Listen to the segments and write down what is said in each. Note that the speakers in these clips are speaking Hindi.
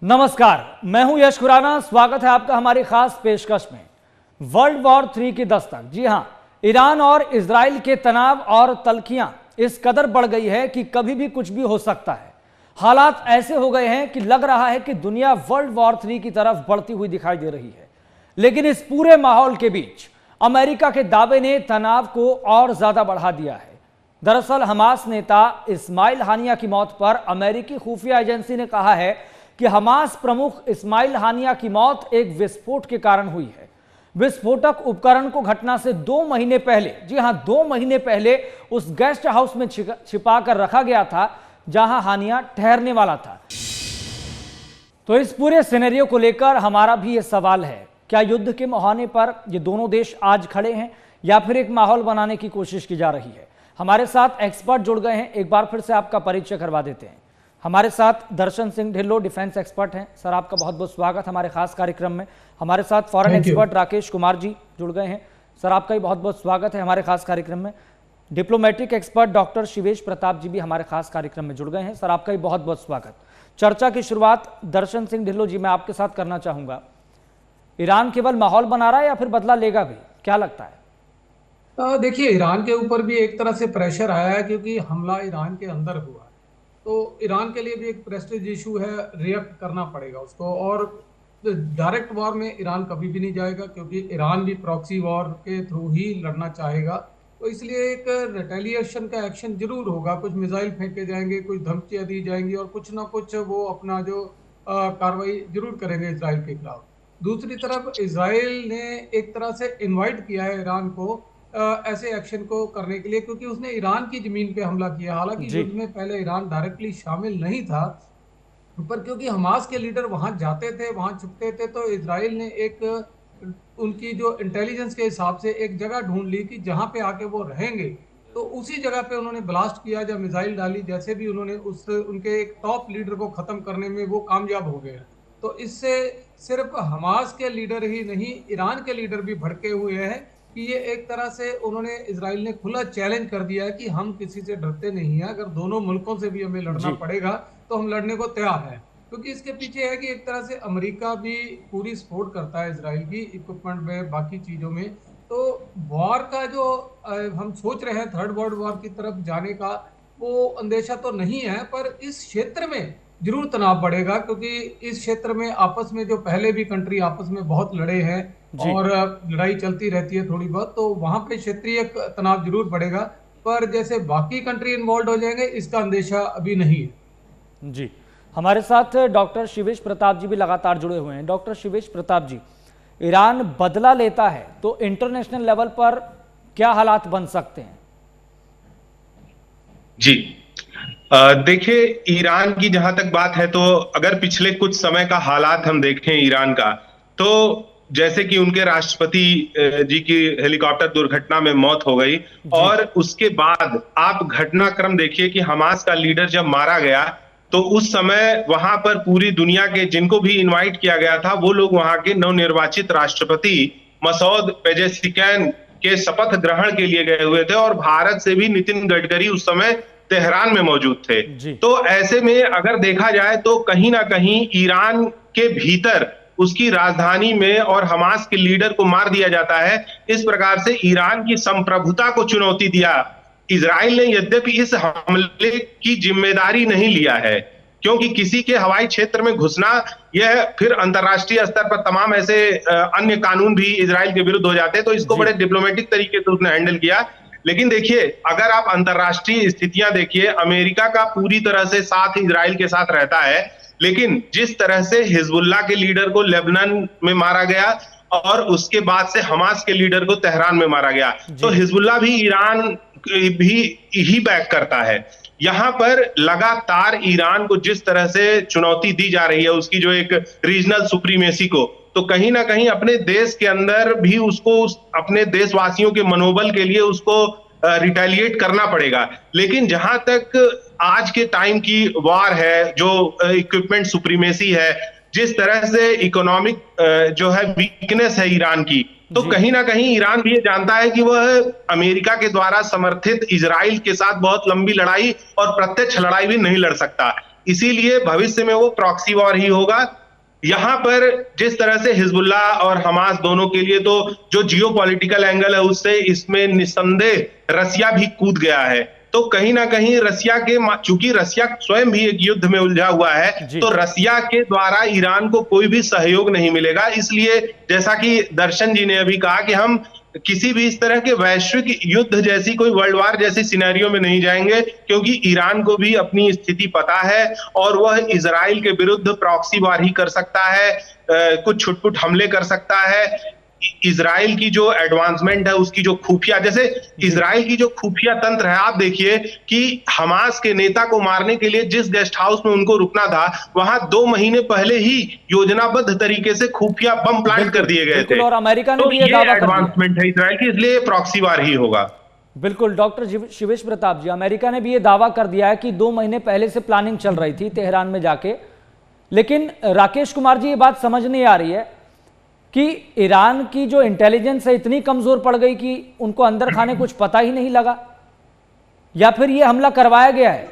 नमस्कार, मैं हूं यश खुराना। स्वागत है आपका हमारी खास पेशकश में। वर्ल्ड वॉर 3 की दस्तक। जी हां, ईरान और इजराइल के तनाव और तल्खियां इस कदर बढ़ गई है कि कभी भी कुछ भी हो सकता है। हालात ऐसे हो गए हैं कि लग रहा है कि दुनिया वर्ल्ड वॉर 3 की तरफ बढ़ती हुई दिखाई दे रही है। लेकिन इस पूरे माहौल के बीच अमेरिका के दावे ने तनाव को और ज्यादा बढ़ा दिया है। दरअसल हमास नेता इस्माइल हानिया की मौत पर अमेरिकी खुफिया एजेंसी ने कहा है कि हमास प्रमुख इस्माइल हानिया की मौत एक विस्फोट के कारण हुई है। विस्फोटक उपकरण को घटना से 2 महीने पहले, जी हां 2 महीने पहले, उस गेस्ट हाउस में छिपा कर रखा गया था जहां हानिया ठहरने वाला था। तो इस पूरे सिनेरियो को लेकर हमारा भी यह सवाल है, क्या युद्ध के मुहाने पर ये दोनों देश आज खड़े हैं या फिर एक माहौल बनाने की कोशिश की जा रही है? हमारे साथ एक्सपर्ट जुड़ गए हैं। एक बार फिर से आपका परिचय करवा देते हैं। हमारे साथ दर्शन सिंह ढिल्लो डिफेंस एक्सपर्ट हैं। सर, आपका बहुत बहुत स्वागत हमारे खास कार्यक्रम में। हमारे साथ फॉरेन एक्सपर्ट राकेश कुमार जी जुड़ गए हैं। सर, आपका भी बहुत बहुत स्वागत है हमारे खास कार्यक्रम में। Diplomatic expert doctor Shivesh Pratap ji भी हमारे खास कार्यक्रम में जुड़ गए हैं। सर, आपका भी बहुत बहुत स्वागत। चर्चा की शुरुआत दर्शन सिंह ढिल्लो जी मैं आपके साथ करना चाहूंगा। ईरान केवल माहौल बना रहा है या फिर बदला लेगा भी, क्या लगता है? देखिए, ईरान के ऊपर भी एक तरह से प्रेशर आया है क्योंकि हमला ईरान के अंदर हुआ है। तो ईरान के लिए भी एक प्रेस्टीज इशू है, रिएक्ट करना पड़ेगा उसको। और डायरेक्ट वॉर में ईरान कभी भी नहीं जाएगा क्योंकि ईरान भी प्रॉक्सी वॉर के थ्रू ही लड़ना चाहेगा। तो इसलिए एक रिटेलिएशन का एक्शन जरूर होगा। कुछ मिसाइल फेंके जाएंगे, कुछ धमकियां दी जाएंगी और कुछ ना कुछ वो अपना जो कार्रवाई जरूर करेंगे इसराइल के खिलाफ। दूसरी तरफ इसराइल ने एक तरह से इनवाइट किया है ईरान को ऐसे एक्शन को करने के लिए, क्योंकि उसने ईरान की जमीन पे हमला किया। हालांकि जी युद्ध में पहले ईरान डायरेक्टली शामिल नहीं था, पर क्योंकि हमास के लीडर वहां जाते थे, वहां छुपते थे, तो इसराइल ने एक उनकी जो इंटेलिजेंस के हिसाब से एक जगह ढूंढ ली कि जहां पे आके वो रहेंगे। तो उसी जगह पे उन्होंने ब्लास्ट किया, जब मिसाइल डाली, जैसे भी उन्होंने उस उनके एक टॉप लीडर को खत्म करने में वो कामयाब हो गए। तो इससे सिर्फ हमास के लीडर ही नहीं, ईरान के लीडर भी भड़के हुए हैं कि ये एक तरह से उन्होंने, इसराइल ने खुला चैलेंज कर दिया है कि हम किसी से डरते नहीं हैं, अगर दोनों मुल्कों से भी हमें लड़ना जी पड़ेगा तो हम लड़ने को तैयार हैं। क्योंकि इसके पीछे है कि एक तरह से अमेरिका भी पूरी सपोर्ट करता है इसराइल की, इक्विपमेंट में, बाकी चीजों में। तो वॉर का जो हम सोच रहे हैं थर्ड वर्ल्ड वॉर की तरफ जाने का, वो अंदेशा तो नहीं है, पर इस क्षेत्र में जरूर तनाव बढ़ेगा क्योंकि इस क्षेत्र में आपस में जो पहले भी कंट्री आपस में बहुत लड़े हैं जी और लड़ाई चलती रहती है थोड़ी बहुत, तो वहां पे क्षेत्रीय तनाव जरूर बढ़ेगा। पर जैसे बाकी कंट्री इन्वॉल्व हो जाएंगे, इसका अंदेशा अभी नहीं है। जी, हमारे साथ डॉक्टर शिवेश प्रताप जी भी लगातार जुड़े हुए हैं। डॉक्टर शिवेश प्रताप जी, ईरान बदला लेता है तो इंटरनेशनल लेवल पर क्या हालात बन सकते हैं? जी, देखिए, ईरान की जहां तक बात है, तो अगर पिछले कुछ समय का हालात हम देखें ईरान का, तो जैसे कि उनके राष्ट्रपति जी की हेलीकॉप्टर दुर्घटना में मौत हो गई, जी और उसके बाद आप घटनाक्रम देखिए कि हमास का लीडर जब मारा गया, तो उस समय वहां पर पूरी दुनिया के जिनको भी इनवाइट किया गया था, वो लोग वहां के नवनिर्वाचित राष्ट्रपति मसौद पेजेस्कियान के शपथ ग्रहण के लिए गए हुए थे, और भारत से भी नितिन गडकरी उस समय तेहरान में मौजूद थे। जी तो ऐसे में अगर देखा जाए तो कहीं ना कहीं ईरान के भीतर उसकी राजधानी में और हमास के लीडर को मार दिया जाता है। इस प्रकार से ईरान की संप्रभुता को चुनौती दिया इजराइल ने, यद्यपि इस हमले की जिम्मेदारी नहीं लिया है, क्योंकि किसी के हवाई क्षेत्र में घुसना, यह फिर अंतरराष्ट्रीय स्तर पर तमाम ऐसे अन्य कानून भी इजराइल के विरुद्ध हो जाते हैं। तो इसको बड़े डिप्लोमेटिक तरीके से उसने हैंडल किया। लेकिन देखिए, अगर आप अंतरराष्ट्रीय स्थितियां देखिए, अमेरिका का पूरी तरह से साथ इजराइल के साथ रहता है, लेकिन जिस तरह से हिजबुल्लाह के लीडर को लेबनान में मारा गया और उसके बाद से हमास के लीडर को तेहरान में मारा गया, तो हिजबुल्लाह भी ईरान भी ही बैक करता है। यहां पर लगातार ईरान को जिस तरह से चुनौती दी जा रही है, उसकी जो एक रीजनल सुप्रीमेसी को, तो कहीं ना कहीं अपने देश के अंदर भी उसको, अपने देशवासियों के मनोबल के लिए उसको रिटेलिएट करना पड़ेगा। लेकिन जहां तक आज के टाइम की वार है, जो इक्विपमेंट सुप्रीमेसी है, जिस तरह से इकोनॉमिक जो है वीकनेस है ईरान की, तो कहीं ना कहीं ईरान भी ये जानता है कि वह अमेरिका के द्वारा समर्थित इजराइल के साथ बहुत लंबी लड़ाई और प्रत्यक्ष लड़ाई भी नहीं लड़ सकता। इसीलिए भविष्य में वो प्रॉक्सी वॉर ही होगा। यहां पर जिस तरह से हिजबुल्लाह और हमास दोनों के लिए तो जो जियोपॉलिटिकल एंगल है उससे इसमें निस्संदेह रसिया भी कूद गया है। तो कहीं ना कहीं रसिया के, चूंकि रसिया स्वयं भी एक युद्ध में उलझा हुआ है, तो रसिया के द्वारा ईरान को कोई भी सहयोग नहीं मिलेगा। इसलिए जैसा कि दर्शन जी ने अभी कहा कि हम किसी भी इस तरह के वैश्विक युद्ध जैसी, कोई वर्ल्ड वार जैसी सिनेरियो में नहीं जाएंगे, क्योंकि ईरान को भी अपनी स्थिति पता है और वह इजराइल के विरुद्ध प्रॉक्सी वार ही कर सकता है, कुछ छुटपुट हमले कर सकता है। इजराइल की जो एडवांसमेंट है, उसकी जो खुफिया, जैसे इजराइल की जो खुफिया तंत्र है, आप देखिए कि हमास के नेता को मारने के लिए जिस गेस्ट हाउस में उनको रुकना था, वहां 2 महीने पहले ही योजनाबद्ध तरीके से खुफिया बम प्लांट कर दिए गए थे। और अमेरिका ने तो भी ये दावा कर दिया एडवांसमेंट है इजराइल की, इसलिए प्रॉक्सी वार ही होगा। बिल्कुल डॉक्टर शिवेश प्रताप जी, अमेरिका ने भी ये दावा कर दिया है कि 2 महीने पहले से प्लानिंग चल रही थी तेहरान में जाके। लेकिन राकेश कुमार जी, ये बात समझ नहीं आ रही है कि ईरान की जो इंटेलिजेंस है इतनी कमजोर पड़ गई कि उनको अंदर खाने कुछ पता ही नहीं लगा, या फिर ये हमला करवाया गया है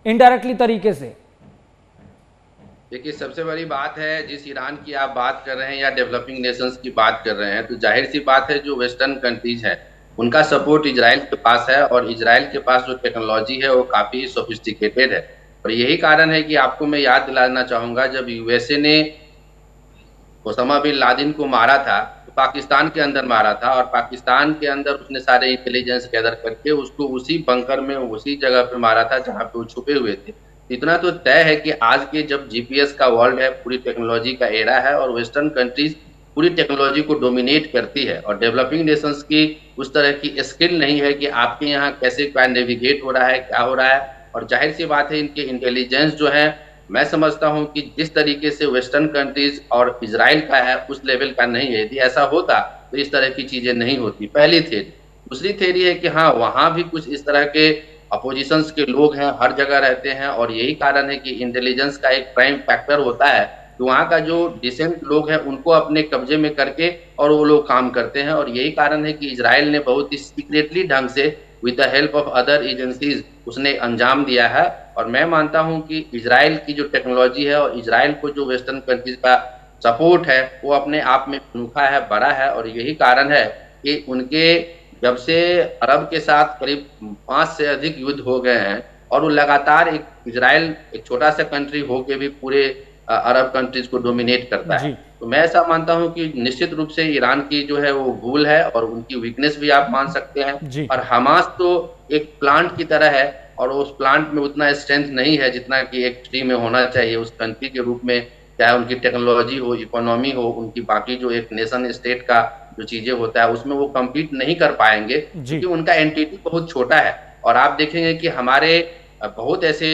इनडायरेक्टली तरीके से? देखिए, सबसे बड़ी बात है, जिस ईरान की आप बात कर रहे हैं या डेवलपिंग नेशंस की बात कर रहे हैं, तो जाहिर सी बात है जो वेस्टर्न कंट्रीज है उनका सपोर्ट इजराइल के पास है, और इजराइल के पास जो टेक्नोलॉजी है वो काफी सोफिस्टिकेटेड है। और यही कारण है कि आपको मैं याद दिलाना चाहूंगा, जब यूएसए ने ओसामा बिन लादेन को मारा था तो पाकिस्तान के अंदर मारा था, और पाकिस्तान के अंदर उसने सारे इंटेलिजेंस गैदर करके उसको उसी बंकर में, उसी जगह पे मारा था जहां पे वो छुपे हुए थे। इतना तो तय है कि आज के जब जीपीएस का वर्ल्ड है, पूरी टेक्नोलॉजी का एरा है, और वेस्टर्न कंट्रीज पूरी टेक्नोलॉजी को डोमिनेट करती है, और डेवलपिंग नेशंस की उस तरह की स्किल नहीं है कि आपके यहाँ कैसे क्या नेविगेट हो रहा है, क्या हो रहा है। और जाहिर सी बात है इनके इंटेलिजेंस जो है, मैं समझता हूं कि जिस तरीके से वेस्टर्न कंट्रीज और इजराइल का है उस लेवल का नहीं है। यदि ऐसा होता तो इस तरह की चीजें नहीं होती, पहली थ्योरी। दूसरी थ्योरी है कि हाँ, वहां भी कुछ इस तरह के अपोजिशंस के लोग हैं, हर जगह रहते हैं, और यही कारण है कि इंटेलिजेंस का एक प्राइम फैक्टर होता है कि वहाँ का जो डिसेंट लोग हैं उनको अपने कब्जे में करके और वो लोग काम करते हैं। और यही कारण है कि इजराइल ने बहुत ही सीक्रेटली ढंग से with the help of other agencies उसने अंजाम दिया है। और मैं मानता हूं कि इजराइल की जो टेक्नोलॉजी है और इजराइल को जो वेस्टर्न कंट्रीज का सपोर्ट है वो अपने आप में अनोखा है, बड़ा है। और यही कारण है कि उनके जब से अरब के साथ करीब 5 से अधिक युद्ध हो गए हैं, और वो लगातार इजराइल एक छोटा सा कंट्री होके भी पूरे अरब कंट्रीज को डोमिनेट करता है। तो मैं ऐसा मानता हूं कि निश्चित रूप से ईरान की जो है वो भूल है, और उनकी वीकनेस भी आप मान सकते हैं। और हमास तो एक प्लांट की तरह है, और उस प्लांट में उतना स्ट्रेंथ नहीं है जितना कि एक ट्री में होना चाहिए उस कंट्री के रूप में, चाहे उनकी टेक्नोलॉजी हो, इकोनॉमी हो, उनकी बाकी जो एक नेशन स्टेट का जो चीजें होता है उसमें वो कम्पीट नहीं कर पाएंगे, क्योंकि उनका एंटिटी बहुत छोटा है। और आप देखेंगे कि हमारे बहुत ऐसे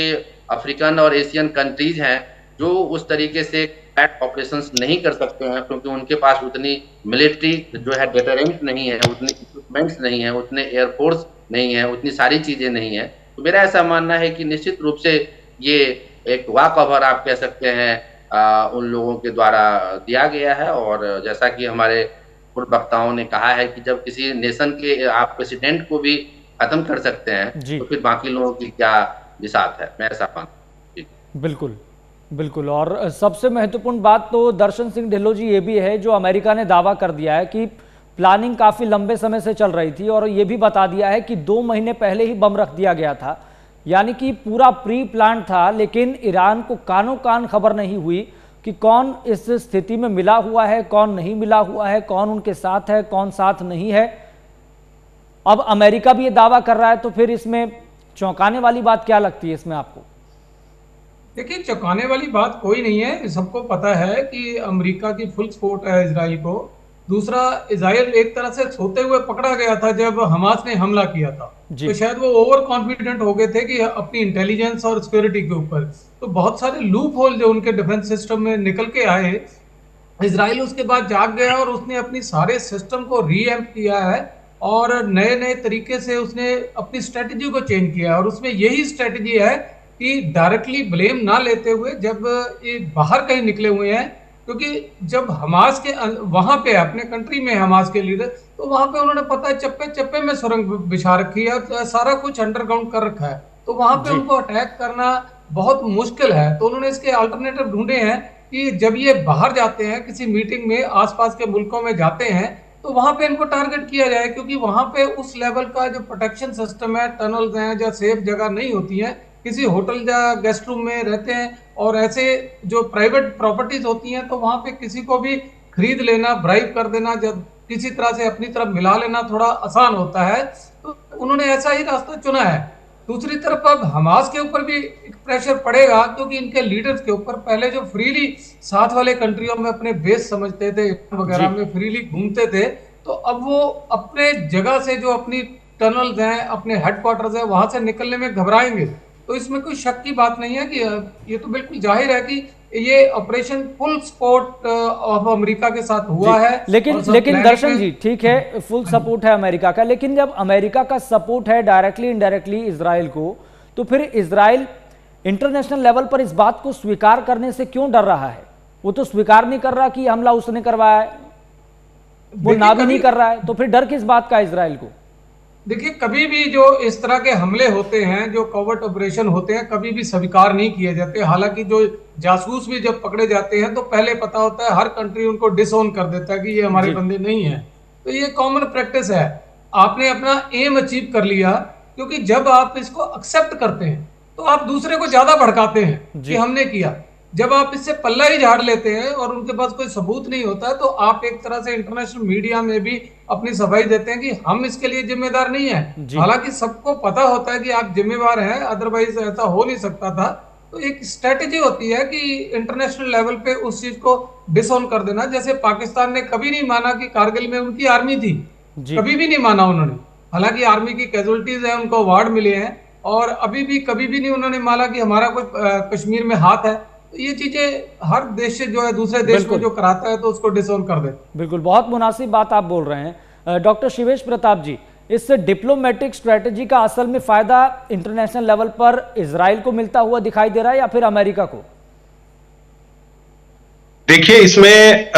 अफ्रीकन और एशियन कंट्रीज हैं जो उस तरीके से अटैक ऑपरेशंस नहीं कर सकते हैं, क्योंकि उनके पास उतनी मिलिट्री जो है डेटरेंट नहीं है, उतनी इक्विपमेंट्स नहीं है, उतने एयरफोर्स नहीं है, उतनी सारी चीजें नहीं है। तो मेरा ऐसा मानना है कि निश्चित रूप से ये एक वॉक ओवर आप कह सकते हैं उन लोगों के द्वारा दिया गया है। और जैसा कि हमारे पूर्व वक्ताओं ने कहा है कि जब किसी नेशन के आप प्रेसिडेंट को भी खत्म कर सकते हैं तो फिर बाकी लोगों की क्या बिसात है, मैं ऐसा मानता हूं। बिल्कुल बिल्कुल। और सबसे महत्वपूर्ण बात तो दर्शन सिंह ढिल्लों जी ये भी है, जो अमेरिका ने दावा कर दिया है कि प्लानिंग काफ़ी लंबे समय से चल रही थी, और ये भी बता दिया है कि 2 महीने पहले ही बम रख दिया गया था, यानी कि पूरा प्री प्लान था। लेकिन ईरान को कानों कान खबर नहीं हुई कि कौन इस स्थिति में मिला हुआ है, कौन नहीं मिला हुआ है, कौन उनके साथ है, कौन साथ नहीं है। अब अमेरिका भी ये दावा कर रहा है, तो फिर इसमें चौंकाने वाली बात क्या लगती है इसमें आपको? देखिए, चौंकाने वाली बात कोई नहीं है, सबको पता है कि अमेरिका की फुल सपोर्ट है इजराइल को। दूसरा, इजराइल एक तरह से सोते हुए पकड़ा गया था जब हमास ने हमला किया था, तो शायद वो ओवर कॉन्फिडेंट हो गए थे कि अपनी इंटेलिजेंस और सिक्योरिटी के ऊपर। तो बहुत सारे लूप होल जो उनके डिफेंस सिस्टम में निकल के आए, इजराइल उसके बाद जाग गया और उसने अपनी सारे सिस्टम को रीएम्प किया है, और नए नए तरीके से उसने अपनी स्ट्रेटेजी को चेंज किया है। और उसमें यही स्ट्रेटेजी है कि डायरेक्टली ब्लेम ना लेते हुए, जब ये बाहर कहीं निकले हुए हैं, क्योंकि जब हमास के वहां पे अपने कंट्री में हमास के लीडर, तो वहां पे उन्होंने पता है चप्पे चप्पे में सुरंग बिछा रखी है, सारा कुछ अंडरग्राउंड कर रखा है, तो वहां पे उनको अटैक करना बहुत मुश्किल है। तो उन्होंने इसके अल्टरनेटिव ढूंढे हैं कि जब ये बाहर जाते हैं किसी मीटिंग में, आसपास के मुल्कों में जाते हैं, तो वहां पे इनको टारगेट किया जाए, क्योंकि वहां पे उस लेवल का जो प्रोटेक्शन सिस्टम है, टनल्स हैं या सेफ जगह नहीं होती है, किसी होटल या गेस्ट रूम में रहते हैं, और ऐसे जो प्राइवेट प्रॉपर्टीज होती हैं तो वहां पे किसी को भी खरीद लेना, ब्राइब कर देना, जब किसी तरह से अपनी तरफ मिला लेना थोड़ा आसान होता है। तो उन्होंने ऐसा ही रास्ता चुना है। दूसरी तरफ अब हमास के ऊपर भी एक प्रेशर पड़ेगा, क्योंकि इनके लीडर्स के ऊपर पहले जो फ्रीली साथ वाले कंट्रियों में अपने बेस समझते थे, वगैरह में फ्रीली घूमते थे, तो अब वो अपने जगह से, जो अपनी टनल्स हैं, अपने हेडक्वार्टर्स हैं, वहां से निकलने में घबराएंगे। तो इसमें कोई शक की बात नहीं है कि ये तो बिल्कुल जाहिर है कि ये operation full support of America के साथ हुआ है। लेकिन दर्शन जी, ठीक है, फुल सपोर्ट है अमेरिका का, लेकिन जब अमेरिका का सपोर्ट है डायरेक्टली इनडायरेक्टली इजराइल को, तो फिर इजराइल इंटरनेशनल लेवल पर इस बात को स्वीकार करने से क्यों डर रहा है? वो तो स्वीकार नहीं कर रहा कि हमला उसने करवाया है, वो ना भी नहीं कर रहा है, तो फिर डर किस बात का इजराइल को? देखिए, कभी भी जो इस तरह के हमले होते हैं, जो कवर्ट ऑपरेशन होते हैं, कभी भी स्वीकार नहीं किए जाते। हालांकि जो जासूस भी जब पकड़े जाते हैं तो पहले पता होता है, हर कंट्री उनको डिसओन कर देता है कि ये हमारे बंदे नहीं है। तो ये कॉमन प्रैक्टिस है। आपने अपना एम अचीव कर लिया, क्योंकि जब आप इसको एक्सेप्ट करते हैं तो आप दूसरे को ज्यादा भड़काते हैं कि हमने किया। जब आप इससे पल्ला ही झाड़ लेते हैं और उनके पास कोई सबूत नहीं होता, तो आप एक तरह से इंटरनेशनल मीडिया में भी अपनी सफाई देते हैं कि हम इसके लिए जिम्मेदार नहीं है। हालांकि सबको पता होता है कि आप जिम्मेवार हैं, अदरवाइज ऐसा हो नहीं सकता था। तो एक स्ट्रेटेजी होती है कि इंटरनेशनल लेवल पे उस चीज को डिसऑन कर देना। जैसे पाकिस्तान ने कभी नहीं माना कि कारगिल में उनकी आर्मी थी, कभी भी नहीं माना उन्होंने। हालांकि आर्मी की कैजुअलिटीज है, उनको अवार्ड मिले हैं, और अभी भी कभी भी नहीं उन्होंने माना कि हमारा कोई कश्मीर में हाथ है। तो ये चीजें हर देश से जो है दूसरे देश को जो कराता है तो उसको डिसऑन कर दे। बिल्कुल, बहुत मुनासिब बात आप बोल रहे हैं डॉक्टर शिवेश प्रताप जी। इस डिप्लोमेटिक स्ट्रेटेजी का असल में फायदा इंटरनेशनल लेवल पर इजराइल को मिलता हुआ दिखाई दे रहा है या फिर अमेरिका को? देखिए, इसमें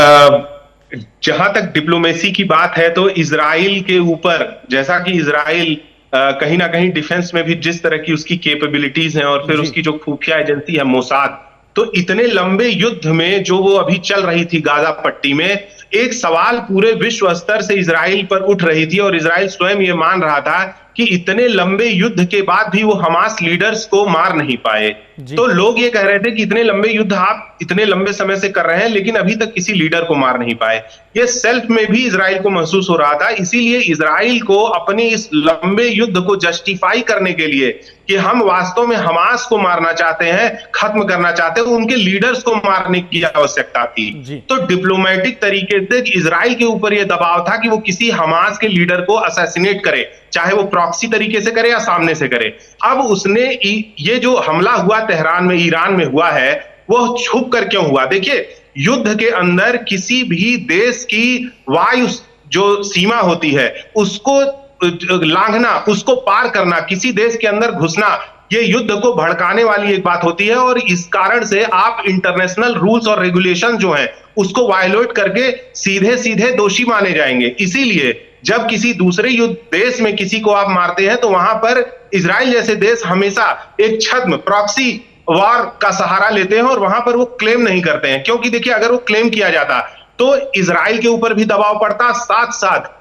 जहां तक डिप्लोमेसी की बात है तो इजराइल के ऊपर, जैसा कि इजराइल कहीं ना कहीं डिफेंस में भी जिस तरह की उसकी कैपेबिलिटीज हैं, और फिर उसकी जो खुफिया एजेंसी है मोसाद, तो इतने लंबे युद्ध में जो वो अभी चल रही थी गाजा पट्टी में, एक सवाल पूरे विश्व स्तर से इजराइल पर उठ रही थी, और इजराइल स्वयं ये मान रहा था कि इतने लंबे युद्ध के बाद भी वो हमास लीडर्स को मार नहीं पाए। तो लोग ये कह रहे थे कि इतने लंबे युद्ध आप इतने लंबे समय से कर रहे हैं, लेकिन अभी तक किसी लीडर को मार नहीं पाए। ये सेल्फ में भी इजराइल को महसूस हो रहा था। इसीलिए इजराइल को अपने इस लंबे युद्ध को जस्टिफाई करने के लिए कि हम वास्तव में हमास को मारना चाहते हैं, खत्म करना चाहते हैं, उनके लीडर्स को मारने की आवश्यकता थी। तो डिप्लोमेटिक तरीके से इजराइल के ऊपर यह दबाव था कि वो किसी हमास के लीडर को असैसिनेट करे, चाहे वो प्रॉक्सी तरीके से करे या सामने से करे। अब उसने ये जो हमला हुआ तेहरान में, ईरान में हुआ है, वो छुप कर क्यों हुआ? देखिए, युद्ध के अंदर किसी भी देश की वायु जो सीमा होती है उसको लांघना, उसको पार करना, किसी देश के अंदर घुसना, ये युद्ध को भड़काने वाली एक बात होती है। और इस कारण से आप इंटरनेशनल रूल्स और रेगुलेशन जो हैं उसको वायलेट करके सीधे सीधे दोषी माने जाएंगे। इसीलिए जब किसी दूसरे युद्ध देश में किसी को आप मारते हैं तो वहां पर इजराइल जैसे देश हमेशा एक छद्म प्रॉक्सी वॉर का सहारा लेते हैं, और वहां पर वो क्लेम नहीं करते हैं। क्योंकि देखिए, अगर वो क्लेम किया जाता तो इजराइल के ऊपर भी दबाव पड़ता, साथ साथ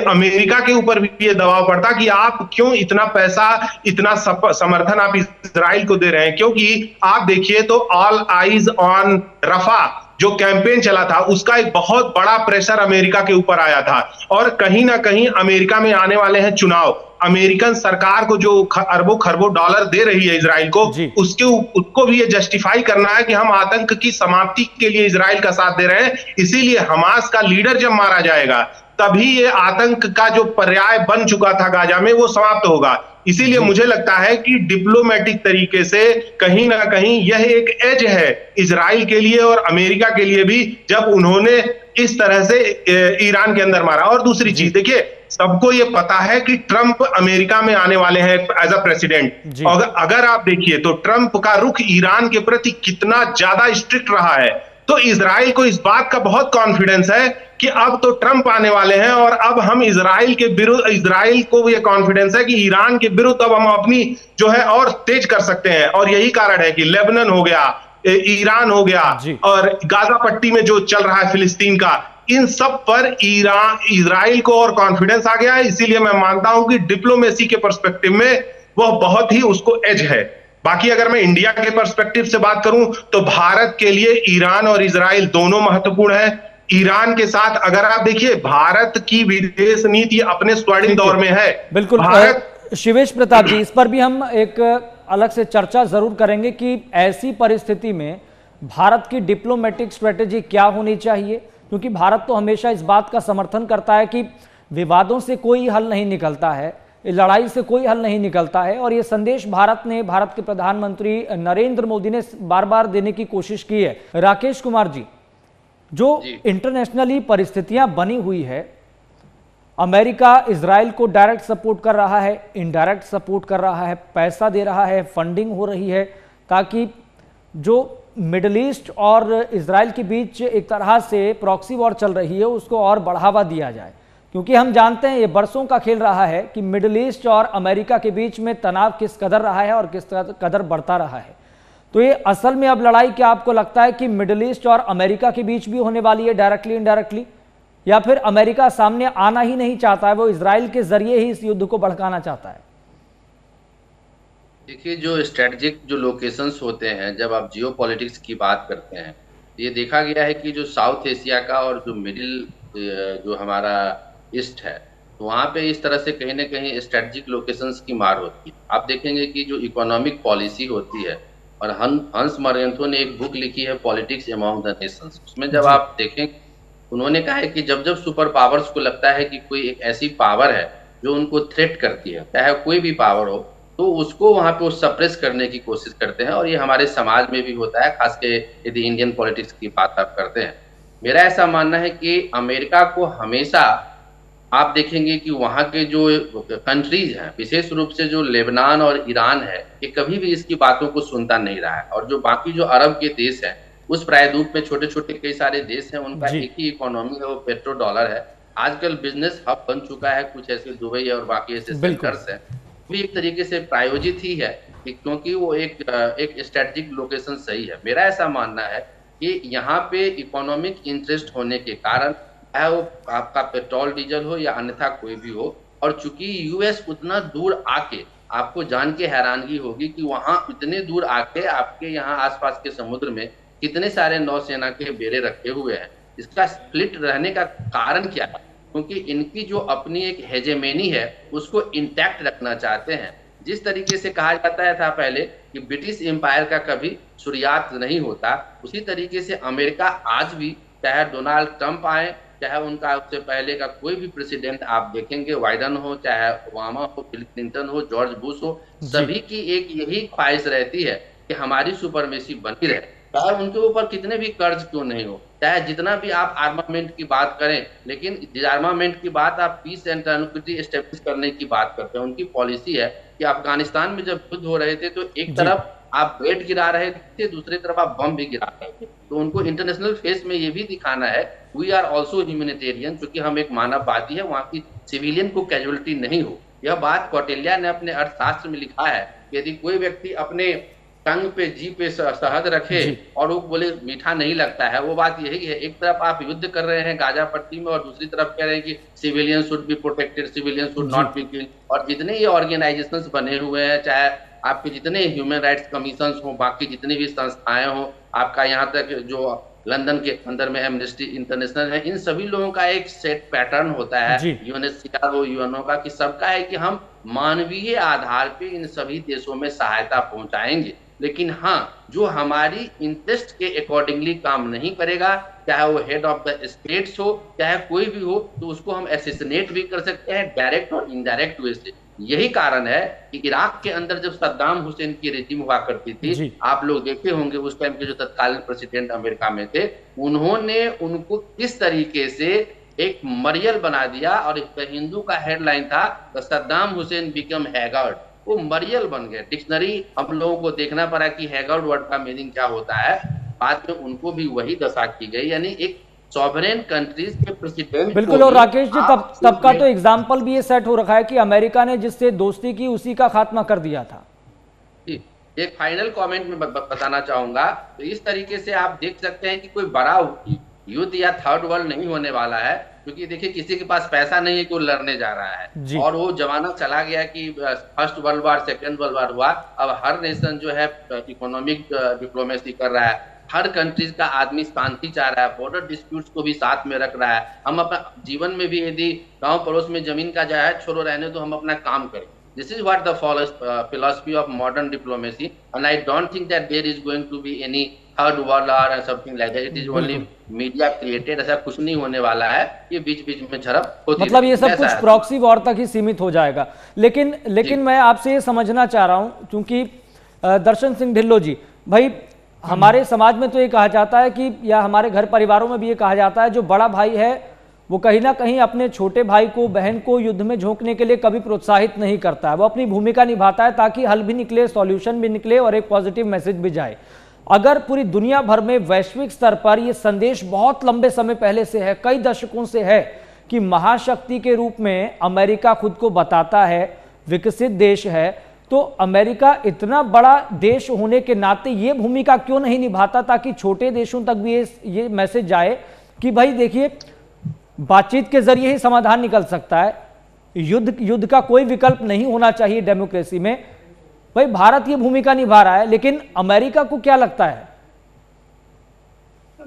अमेरिका के ऊपर भी ये दबाव पड़ता कि आप क्यों इतना पैसा, इतना समर्थन आप इजराइल को दे रहे हैं। क्योंकि आप देखिए तो ऑल आइज ऑन रफा जो कैंपेन चला था, उसका एक बहुत बड़ा प्रेशर अमेरिका के ऊपर आया था। और कहीं ना कहीं अमेरिका में आने वाले हैं चुनाव, अमेरिकन सरकार को जो अरबों खरबों डॉलर दे रही है इजराइल को, उसको भी ये जस्टिफाई करना है कि हम आतंक की समाप्ति के लिए इजराइल का साथ दे रहे हैं। इसीलिए हमास का लीडर जब मारा जाएगा तभी ये आतंक का जो पर्याय बन चुका था गाजा में वो समाप्त होगा। इसीलिए मुझे लगता है कि डिप्लोमेटिक तरीके से कहीं ना कहीं यह एक एज है इजराइल के लिए और अमेरिका के लिए भी, जब उन्होंने इस तरह से ईरान के अंदर मारा। और दूसरी चीज देखिए, सबको ये पता है कि ट्रंप अमेरिका में आने वाले हैं एज अ प्रेसिडेंट। और अगर आप देखिए तो ट्रंप का रुख ईरान के प्रति कितना ज्यादा स्ट्रिक्ट रहा है। तो इजराइल को इस बात का बहुत कॉन्फिडेंस है कि अब तो ट्रंप आने वाले हैं और अब हम इजराइल के विरुद्ध, इजराइल को ये कॉन्फिडेंस है कि ईरान के विरुद्ध अब हम अपनी जो है और तेज कर सकते हैं। और यही कारण है कि लेबनान हो गया, ईरान हो गया और गाजा पट्टी में जो चल रहा है फिलिस्तीन का, इन सब पर इजराइल को और कॉन्फिडेंस आ गया है। इसीलिए मैं मानता हूं कि डिप्लोमेसी के पर्सपेक्टिव में वह बहुत ही उसको एज है। बाकी अगर मैं इंडिया के पर्सपेक्टिव से बात करूं तो भारत के लिए ईरान और इजराइल दोनों महत्वपूर्ण है। ईरान के साथ अगर आप देखिए, भारत की विदेश नीति अपने स्वर्णिम दौर में है। बिल्कुल शिवेश प्रताप जी, इस पर भी हम एक अलग से चर्चा जरूर करेंगे कि ऐसी परिस्थिति में भारत की डिप्लोमेटिक स्ट्रेटेजी क्या होनी चाहिए, क्योंकि भारत तो हमेशा इस बात का समर्थन करता है कि विवादों से कोई हल नहीं निकलता है, लड़ाई से कोई हल नहीं निकलता है। और ये संदेश भारत के प्रधानमंत्री नरेंद्र मोदी ने बार बार देने की कोशिश की है। राकेश कुमार जी, जो इंटरनेशनली परिस्थितियां बनी हुई है, अमेरिका इजराइल को डायरेक्ट सपोर्ट कर रहा है, इनडायरेक्ट सपोर्ट कर रहा है, पैसा दे रहा है, फंडिंग हो रही है, ताकि जो मिडल ईस्ट और इजराइल के बीच एक तरह से प्रॉक्सी वॉर चल रही है उसको और बढ़ावा दिया जाए। क्योंकि हम जानते हैं ये बरसों का खेल रहा है कि मिडल ईस्ट और अमेरिका के बीच में तनाव किस कदर रहा है और किस कदर बढ़ता रहा है। तो ये असल में अब लड़ाई क्या आपको लगता है कि मिडल ईस्ट और अमेरिका के बीच भी होने वाली है, डायरेक्टली इनडायरेक्टली, या फिर अमेरिका सामने आना ही नहीं चाहता है, वो इजराइल के जरिए ही इस युद्ध को भड़काना चाहता है? देखिए, जो स्ट्रेटेजिक जो लोकेशंस होते हैं, जब आप जियो पॉलिटिक्स की बात करते हैं, ये देखा गया है कि जो साउथ एशिया का और जो मिडिल जो हमारा ईस्ट है, तो वहाँ पे इस तरह से कहीं ना कहीं स्ट्रेटेजिक लोकेशंस की मार होती है। आप देखेंगे कि जो इकोनॉमिक पॉलिसी होती है, और हंस मरियंथो ने एक बुक लिखी है पॉलिटिक्स अमॉन्ग द नेशंस, उसमें जब आप देखें, उन्होंने कहा है कि जब जब सुपर पावर्स को लगता है कि कोई एक ऐसी पावर है जो उनको थ्रेट करती है, चाहे कोई भी पावर हो, तो उसको वहां पे वो सप्रेस करने की कोशिश करते हैं। और ये हमारे समाज में भी होता है, खास के यदि इंडियन पॉलिटिक्स की बात आप करते हैं। मेरा ऐसा मानना है कि अमेरिका को हमेशा आप देखेंगे कि वहां के जो कंट्रीज हैं, विशेष रूप से जो लेबनान और ईरान है, ये कभी भी इसकी बातों को सुनता नहीं रहा है। और जो बाकी जो अरब के देश हैं, उस प्रायद्वीप में छोटे छोटे कई सारे देश हैं, उनका एक ही इकोनॉमी है, वो पेट्रो डॉलर है। आजकल बिजनेस हब बन चुका है, कुछ ऐसे दुबई और बाकी ऐसे सेंटर्स हैं, भी एक तरीके से प्रायोजित ही है, क्योंकि वो एक स्ट्रेटेजिक लोकेशन सही है। मेरा ऐसा मानना है कि यहाँ पे इकोनॉमिक इंटरेस्ट होने के कारण, चाहे वो आपका पेट्रोल डीजल हो या अन्यथा कोई भी हो, और चूंकि यूएस उतना दूर आके, आपको जान के हैरानगी होगी कि वहां इतने दूर आके आपके यहाँ आसपास के समुद्र में कितने सारे नौसेना के बेड़े रखे हुए हैं। इसका स्प्लिट रहने का कारण क्या है? क्योंकि इनकी जो अपनी एक हेजेमेनी है उसको इंटैक्ट रखना चाहते हैं। जिस तरीके से कहा जाता था पहले कि ब्रिटिश एम्पायर का कभी शुरुआत नहीं होता, उसी तरीके से अमेरिका आज भी, चाहे डोनाल्ड ट्रंप आए, चाहे उनका उससे पहले का कोई भी प्रेसिडेंट आप देखेंगे, बाइडेन हो, चाहे ओबामा हो, बिल क्लिंटन हो, जॉर्ज बुश हो, सभी की एक यही ख्वाहिश रहती है कि हमारी सुपरमेसी बनी रहे, चाहे उनके ऊपर कितने भी कर्ज क्यों नहीं हो, चाहे जितना भी आप आर्मामेंट की बात करें, लेकिन डिसआर्मामेंट की बात आप पीस एंड ट्रैंक्विलिटी एस्टेब्लिश करने की बात करते हैं। उनकी पॉलिसी है कि अफगानिस्तान में जब युद्ध हो रहे थे तो एक तरफ आप बेड गिरा रहे थे, दूसरी तरफ आप बम भी गिरा रहे थे। तो उनको इंटरनेशनल फेस में ये भी दिखाना है वी आर ऑल्सो ह्यूमैनिटेरियन, क्योंकि हम एक मानववादी है, वहाँ की सिविलियन को कैजुअलिटी नहीं हो। यह बात कौटिल्य ने अपने अर्थशास्त्र में लिखा है, यदि कोई व्यक्ति अपने टंग पे जी पे शहद रखे और वो बोले मीठा नहीं लगता है, वो बात यही है। एक तरफ आप युद्ध कर रहे हैं गाजा पट्टी में और दूसरी तरफ कह रहे हैं कि civilian should be protected, civilian should not be killed. और जितने ये ऑर्गेनाइजेशंस बने हुए हैं, चाहे आपके जितने ह्यूमन राइट्स कमीशन हो, बाकी जितनी भी संस्थाएं हो, आपका यहाँ तक जो लंदन के अंदर में एमनेस्टी इंटरनेशनल है, इन सभी लोगों का एक सेट पैटर्न होता है, यूएनएचसीआर हो, यूएनओ का, कि सबका है कि हम मानवीय आधार पे इन सभी देशों में सहायता पहुंचाएंगे। लेकिन हाँ, जो हमारी इंटरेस्ट के अकॉर्डिंगली काम नहीं करेगा, चाहे वो हेड ऑफ द स्टेट्स हो, चाहे कोई भी हो, तो उसको हम असैसिनेट भी कर सकते हैं, डायरेक्ट और इनडायरेक्ट वे से। यही कारण है कि इराक के अंदर जब सद्दाम हुसैन की रेजिम हुआ करती थी, आप लोग देखे होंगे उस टाइम के जो तत्कालीन प्रेसिडेंट अमेरिका में थे, उन्होंने उनको किस तरीके से एक मरियल बना दिया। और एक हिंदू का हेडलाइन था, सद्दाम हुसैन बिकम हैगार्ड, वो मरियल बन गए। डिक्शनरी हम लोगों को देखना पड़ा कि हैगार्ड वर्ड का मीनिंग क्या होता है। बाद में उनको भी वही दशा की गई, यानी एक सॉवरेन कंट्रीज के प्रेसिडेंट। बिल्कुल। और राकेश जी, तब का तो एग्जाम्पल भी ये सेट हो रखा है कि अमेरिका ने जिससे दोस्ती की उसी का खात्मा कर दिया था। एक फाइनल कमेंट में बताना चाहूंगा, तो इस तरीके से आप देख सकते हैं कि कोई बड़ा युद्ध या थर्ड वर्ल्ड नहीं होने वाला है, क्योंकि देखिए किसी के पास पैसा नहीं है कि वो लड़ने जा रहा है, और वो जमाना चला गया कि first world war, second world war हुआ। अब हर नेशन जो है इकोनॉमिक डिप्लोमेसी कर रहा है, हर कंट्रीज का आदमी शांति चाह रहा है, बॉर्डर डिस्प्यूट्स को भी साथ में रख रहा है। हम अपना जीवन में भी यदि गांव पड़ोस में जमीन का जो है छोड़ो रहने तो हम अपना काम करें। This is what the philosophy of modern diplomacy, and I don't think that there is going to be any third world war or something like that. It is only media created. ऐसा कुछ नहीं होने वाला है, ये बीच बीच में झड़प होती है। मतलब ये सब कुछ प्रॉक्सी वॉर तक ही सीमित हो जाएगा। लेकिन मैं आपसे ये समझना चाह रहा हूँ, क्योंकि दर्शन सिंह ढिल्लों जी, भाई हमारे समाज में तो ये कहा जाता है कि, या हमारे घर परिवारों में भी ये कहा जाता है, जो बड़ा भाई है वो कहीं ना कहीं अपने छोटे भाई को, बहन को युद्ध में झोंकने के लिए कभी प्रोत्साहित नहीं करता है। वो अपनी भूमिका निभाता है ताकि हल भी निकले, सॉल्यूशन भी निकले और एक पॉजिटिव मैसेज भी जाए। अगर पूरी दुनिया भर में वैश्विक स्तर पर ये संदेश बहुत लंबे समय पहले से है, कई दशकों से है, कि महाशक्ति के रूप में अमेरिका खुद को बताता है, विकसित देश है, तो अमेरिका इतना बड़ा देश होने के नाते ये भूमिका क्यों नहीं निभाता ताकि छोटे देशों तक भी ये मैसेज जाए कि भाई देखिए, बातचीत के जरिए ही समाधान निकल सकता है, युद्ध का कोई विकल्प नहीं होना चाहिए डेमोक्रेसी में। भाई भारत ये भूमिका निभा रहा है, लेकिन अमेरिका को क्या लगता है?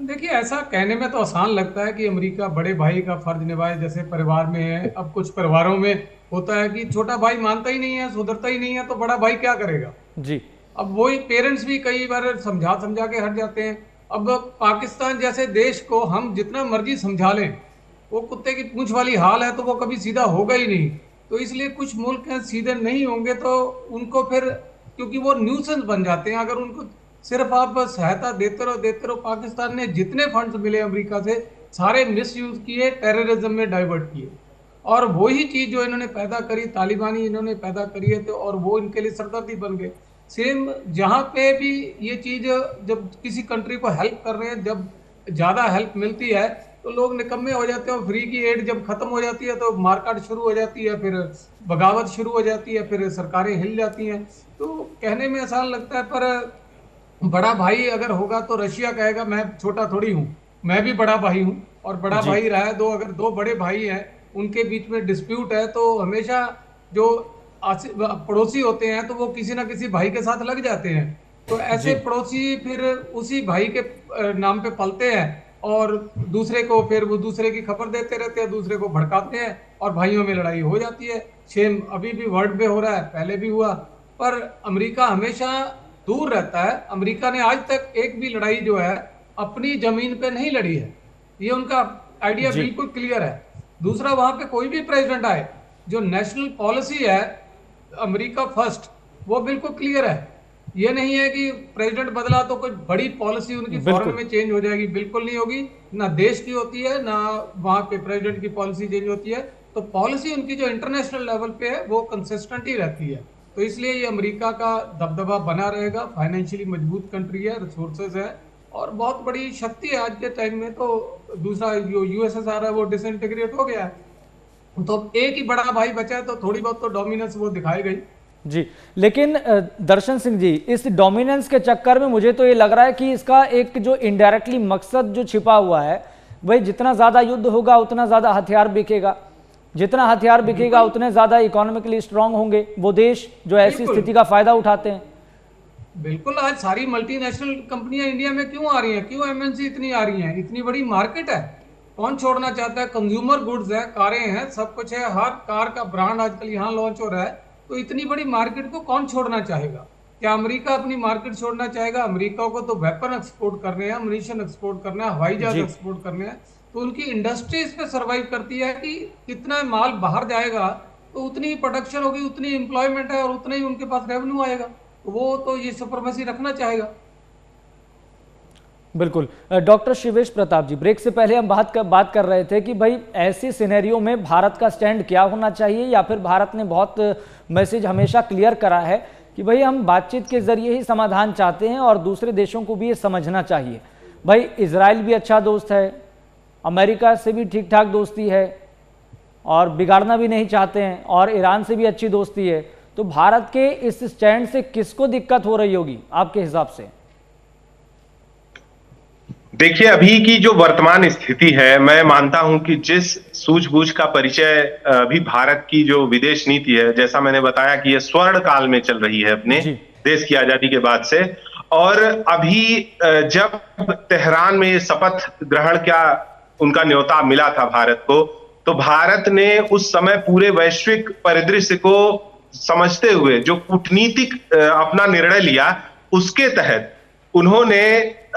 देखिए, ऐसा कहने में तो आसान लगता है कि अमेरिका बड़े भाई का फर्ज निभाए, जैसे परिवार में है। अब कुछ परिवारों में होता है कि छोटा भाई मानता ही नहीं है, सुधरता ही नहीं है, तो बड़ा भाई क्या करेगा जी। अब वही पेरेंट्स भी कई बार समझा के हट जाते हैं। अब पाकिस्तान जैसे देश को हम जितना मर्जी समझा लें, वो कुत्ते की पूंछ वाली हाल है, तो वो कभी सीधा होगा ही नहीं। तो इसलिए कुछ मुल्क हैं सीधे नहीं होंगे, तो उनको फिर, क्योंकि वो न्यूसेंस बन जाते हैं, अगर उनको सिर्फ आप सहायता देते रहो। पाकिस्तान ने जितने फंड्स मिले अमेरिका से सारे मिसयूज किए, टेररिज्म में डाइवर्ट किए, और वही चीज जो इन्होंने पैदा करी, तालिबानी इन्होंने पैदा करी है, तो और वो इनके लिए सरदर्दी बन गए। सेम जहाँ पे भी ये चीज, जब किसी कंट्री को हेल्प कर रहे हैं, जब ज्यादा हेल्प मिलती है तो लोग निकम्मे हो जाते हैं, और फ्री की एड जब खत्म हो जाती है तो मारकाट शुरू हो जाती है, फिर बगावत शुरू हो जाती है, फिर सरकारें हिल जाती हैं। तो कहने में आसान लगता है, पर बड़ा भाई अगर होगा तो रशिया कहेगा मैं छोटा थोड़ी हूँ, मैं भी बड़ा भाई हूँ, और बड़ा भाई रहा है। अगर दो बड़े भाई हैं, उनके बीच में डिस्प्यूट है, तो हमेशा जो पड़ोसी होते हैं तो वो किसी ना किसी भाई के साथ लग जाते हैं। तो ऐसे पड़ोसी फिर उसी भाई के नाम पे पलते हैं, और दूसरे को फिर वो दूसरे की खबर देते रहते हैं, दूसरे को भड़काते हैं, और भाइयों में लड़ाई हो जाती है। सेम अभी भी वर्ल्ड में हो रहा है, पहले भी हुआ। पर अमेरिका हमेशा दूर रहता है। अमेरिका ने आज तक एक भी लड़ाई जो है अपनी जमीन पे नहीं लड़ी है, ये उनका आइडिया बिल्कुल क्लियर है। दूसरा, वहां पे कोई भी प्रेसिडेंट आए, जो नेशनल पॉलिसी है अमेरिका फर्स्ट, वो बिल्कुल क्लियर है। ये नहीं है कि प्रेसिडेंट बदला तो कोई बड़ी पॉलिसी उनकी फौरन में चेंज हो जाएगी, बिल्कुल नहीं होगी। ना देश की होती है, ना वहां पे प्रेसिडेंट की पॉलिसी चेंज होती है। तो पॉलिसी उनकी जो इंटरनेशनल लेवल पे है वो कंसिस्टेंट ही रहती है। तो इसलिए ये अमेरिका का दबदबा बना रहेगा। फाइनेंशियली मजबूत कंट्री है, रिसोर्सेज है, और बहुत बड़ी शक्ति है आज के टाइम में। तो दूसरा जो यूएसएसआर है वो डिसइंटीग्रेट हो गया है, तो एक ही बड़ा भाई बचा है, तो थोड़ी बहुत तो डोमिनेंस वो दिखाई गई जी। लेकिन दर्शन सिंह जी, इस डोमिनेंस के चक्कर में मुझे तो ये लग रहा है कि इसका एक जो इनडायरेक्टली मकसद जो छिपा हुआ है, वही जितना ज्यादा युद्ध होगा उतना ज्यादा हथियार बिकेगा, जितना हथियार बिकेगा उतने ज्यादा इकोनॉमिकली स्ट्रांग होंगे वो देश जो ऐसी स्थिति का फायदा उठाते हैं। बिल्कुल। आज सारी मल्टीनेशनल कंपनियां इंडिया में क्यों आ रही हैं, क्यों एमएनसी इतनी आ रही हैं? इतनी बड़ी मार्केट है, कौन छोड़ना चाहता है? कंज्यूमर गुड्स है, कारें हैं, सब कुछ है, हर कार का ब्रांड आजकल यहाँ लॉन्च हो रहा है। तो इतनी बड़ी मार्केट को कौन छोड़ना चाहेगा? क्या अमेरिका अपनी मार्केट छोड़ना चाहेगा? अमेरिका को तो वेपन एक्सपोर्ट करने हैं, अम्यूनिशन एक्सपोर्ट करना है, हवाई जहाज एक्सपोर्ट करने हैं। तो उनकी इंडस्ट्री इस पे सर्वाइव करती है कि कितना माल बाहर जाएगा तो उतनी ही प्रोडक्शन होगी, उतनी एम्प्लॉयमेंट है, और उतना ही उनके पास रेवेन्यू आएगा। वो तो ये सुपरमेसी रखना चाहेगा। बिल्कुल। डॉक्टर शिवेश प्रताप जी, ब्रेक से पहले हम बात कर रहे थे कि भाई ऐसी सिनेरियो में भारत का स्टैंड क्या होना चाहिए, या फिर भारत ने बहुत मैसेज हमेशा क्लियर करा है कि भाई हम बातचीत के जरिए ही समाधान चाहते हैं और दूसरे देशों को भी ये समझना चाहिए। भाई इजराइल भी अच्छा दोस्त है, अमेरिका से भी ठीक ठाक दोस्ती है और बिगाड़ना भी नहीं चाहते हैं, और ईरान से भी अच्छी दोस्ती है। तो भारत के इस स्टैंड से किसको दिक्कत हो रही होगी आपके हिसाब से? देखिए, अभी की जो वर्तमान स्थिति है, मैं मानता हूं कि जिस सूझबूझ का परिचय अभी भारत की जो विदेश नीति है, जैसा मैंने बताया कि ये स्वर्ण काल में चल रही है अपने देश की आजादी के बाद से। और अभी जब तेहरान में ये शपथ ग्रहण का उनका न्योता मिला था भारत को, तो भारत ने उस समय पूरे वैश्विक परिदृश्य को समझते हुए जो कूटनीतिक अपना निर्णय लिया, उसके तहत उन्होंने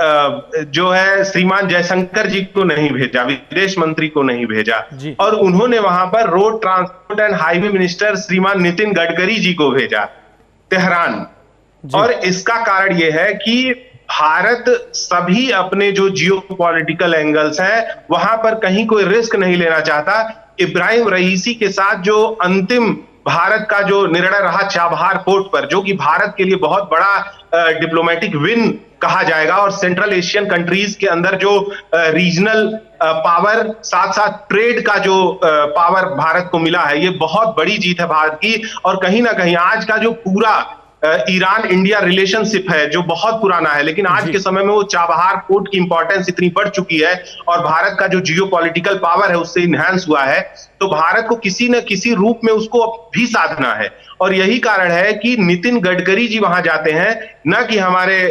जो है श्रीमान जयशंकर जी को नहीं भेजा, विदेश मंत्री को नहीं भेजा, और उन्होंने वहां पर road transport and highway minister श्रीमान नितिन गडकरी जी को भेजा तेहरान। और इसका कारण यह है कि भारत सभी अपने जो जियोपॉलिटिकल एंगल्स हैं वहां पर कहीं कोई रिस्क नहीं लेना चाहता। इब्राहिम रईसी के साथ जो अंतिम भारत का जो निर्णय रहा चाबहार पोर्ट पर, जो कि भारत के लिए बहुत बड़ा डिप्लोमेटिक विन कहा जाएगा, और सेंट्रल एशियन कंट्रीज के अंदर जो रीजनल पावर साथ साथ ट्रेड का जो पावर भारत को मिला है, ये बहुत बड़ी जीत है भारत की। और कहीं ना कहीं आज का जो पूरा ईरान इंडिया रिलेशनशिप है जो बहुत पुराना है, लेकिन आज के समय में वो चाबहार पोर्ट की इंपॉर्टेंस इतनी बढ़ चुकी है और भारत का जो जियोपॉलिटिकल पावर है उससे इनहैंस हुआ है, तो भारत को किसी न किसी रूप में उसको भी साधना है। और यही कारण है कि नितिन गडकरी जी वहां जाते हैं, न कि हमारे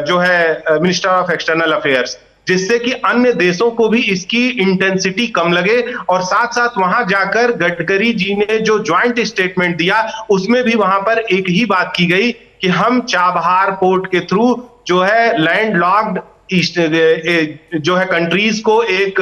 जो है मिनिस्टर ऑफ एक्सटर्नल अफेयर्स, जिससे कि अन्य देशों को भी इसकी इंटेंसिटी कम लगे। और साथ साथ वहां जाकर गडकरी जी ने जो ज्वाइंट स्टेटमेंट दिया, उसमें भी वहां पर एक ही बात की गई कि हम चाबहार पोर्ट के थ्रू जो है लैंड लॉक्ड जो है कंट्रीज को एक